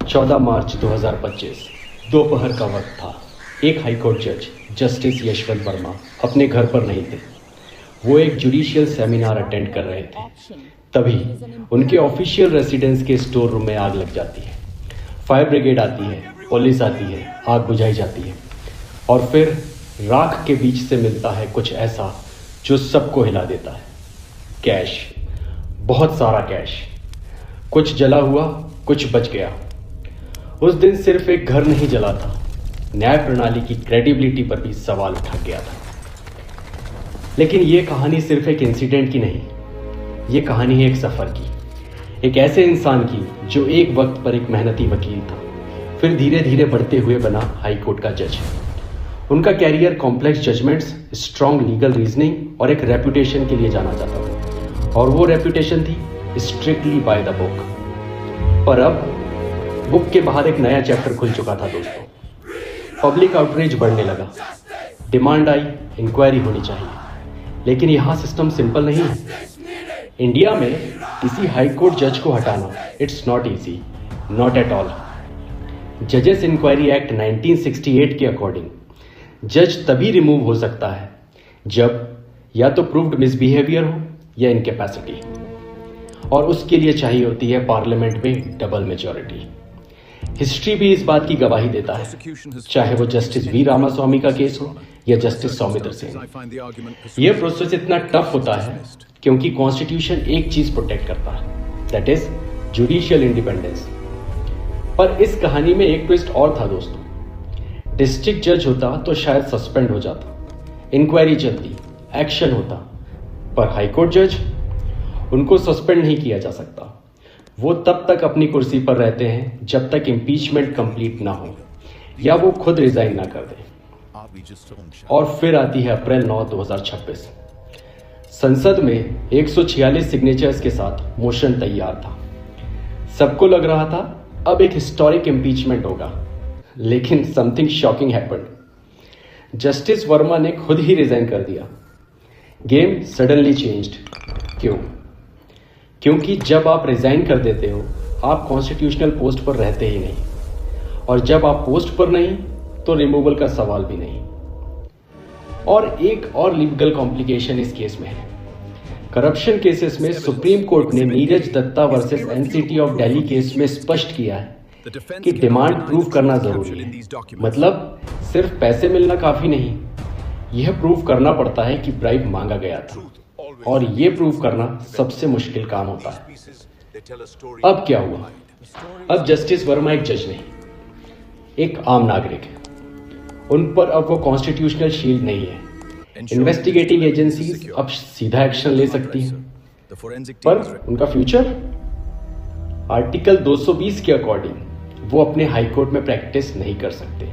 14 मार्च 2025 दोपहर का वक्त था। एक हाईकोर्ट जज जस्टिस यशवंत वर्मा अपने घर पर नहीं थे। वो एक जुडिशियल सेमिनार अटेंड कर रहे थे। तभी उनके ऑफिशियल रेसिडेंस के स्टोर रूम में आग लग जाती है। फायर ब्रिगेड आती है, पुलिस आती है, आग बुझाई जाती है और फिर राख के बीच से मिलता है कुछ ऐसा जो सबको हिला देता है। कैश, बहुत सारा कैश। कुछ जला हुआ, कुछ बच गया। उस दिन सिर्फ एक घर नहीं जला था, न्याय प्रणाली की क्रेडिबिलिटी पर भी सवाल उठ गया था। लेकिन ये कहानी सिर्फ एक इंसिडेंट की नहीं, ये कहानी है एक सफ़र की, एक ऐसे इंसान की जो एक वक्त पर एक मेहनती वकील था, फिर धीरे धीरे बढ़ते हुए बना हाई कोर्ट का जज। उनका career complex judgments, strong legal reasoning और एक रेपुटेशन के लिए जाना जाता था, और वो रेपुटेशन थी स्ट्रिक्टली बाय द बुक। पर अब बुक के बाहर एक नया चैप्टर खुल चुका था दोस्तों। पब्लिक आउटरीच बढ़ने लगा, डिमांड आई इंक्वायरी होनी चाहिए। लेकिन यहाँ सिस्टम सिंपल नहीं है। इंडिया में किसी हाई कोर्ट जज को हटाना it's not easy, not at all. जजेस इंक्वायरी एक्ट 1968 के अकॉर्डिंग जज तभी रिमूव हो सकता है जब या तो प्रूव्ड मिसबिहेवियर हो या इनकैपेसिटी, और उसके लिए चाहिए होती है पार्लियामेंट में डबल मेजॉरिटी। हिस्ट्री भी इस बात की गवाही देता है, चाहे वो जस्टिस वी रामास्वामी का केस हो या जस्टिस सौमित्र सेन। ये प्रोसेस इतना टफ होता है क्योंकि कॉन्स्टिट्यूशन एक चीज प्रोटेक्ट करता है, दैट इज जुडिशियल इंडिपेंडेंस। पर इस कहानी में एक ट्विस्ट और था दोस्तों। डिस्ट्रिक्ट जज होता तो शायद सस्पेंड हो जाता, इंक्वायरी चलती, एक्शन होता। पर हाईकोर्ट जज, उनको सस्पेंड नहीं किया जा सकता। वो तब तक अपनी कुर्सी पर रहते हैं जब तक इम्पीचमेंट कंप्लीट ना हो या वो खुद रिजाइन ना कर दें। और फिर आती है अप्रैल 9, 2026। संसद में 146 सिग्नेचर्स के साथ मोशन तैयार था। सबको लग रहा था अब एक हिस्टोरिक इम्पीचमेंट होगा, लेकिन something shocking happened. Justice Verma ने खुद ही रिजाइन कर दिया। Game suddenly changed. क्यों? क्योंकि जब आप रिजाइन कर देते हो, आप कॉन्स्टिट्यूशनल पोस्ट पर रहते ही नहीं, और जब आप पोस्ट पर नहीं तो रिमूवल का सवाल भी नहीं। और एक और लीगल कॉम्प्लिकेशन इस केस में है। करप्शन केसेस में सुप्रीम कोर्ट ने Neeraj Dutta versus NCT of Delhi case में स्पष्ट किया है कि डिमांड प्रूव करना जरूरी है। मतलब सिर्फ पैसे मिलना काफी नहीं, यह प्रूव करना पड़ता है कि ब्राइब मांगा गया था, और ये प्रूव करना सबसे मुश्किल काम होता है। अब क्या हुआ? अब जस्टिस वर्मा एक जज नहीं, एक आम नागरिक है। उन पर अब वो कॉन्स्टिट्यूशनल शील्ड नहीं है। इन्वेस्टिगेटिंग एजेंसीज अब सीधा एक्शन ले सकती हैं, पर उनका फ्यूचर? आर्टिकल 220 के अकॉर्डिंग वो अपने हाई कोर्ट में प्रैक्टिस नहीं कर सकते।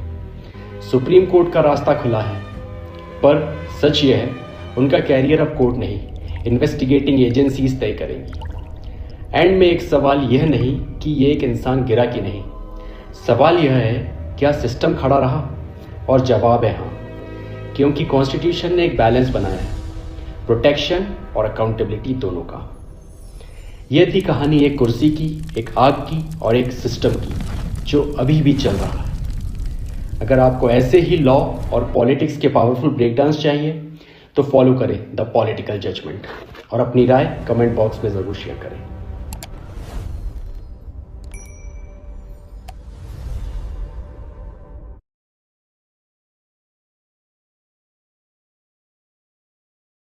सुप्रीम कोर्ट का रास्ता खुला है, पर सच यह है उनका कैरियर अब कोर्ट नहीं, इन्वेस्टिगेटिंग एजेंसीज तय करेंगी। एंड में एक सवाल यह नहीं कि ये एक इंसान गिरा कि नहीं, सवाल यह है क्या सिस्टम खड़ा रहा? और जवाब है हाँ, क्योंकि कॉन्स्टिट्यूशन ने एक बैलेंस बनाया है, प्रोटेक्शन और अकाउंटेबिलिटी दोनों का। यह थी कहानी एक कुर्सी की, एक आग की और एक सिस्टम की, जो अभी भी चल रहा है। अगर आपको ऐसे ही लॉ और पॉलिटिक्स के पावरफुल ब्रेकडाउन्स चाहिए तो फॉलो करें द पॉलिटिकल जजमेंट, और अपनी राय कमेंट बॉक्स में ज़रूर शेयर करें।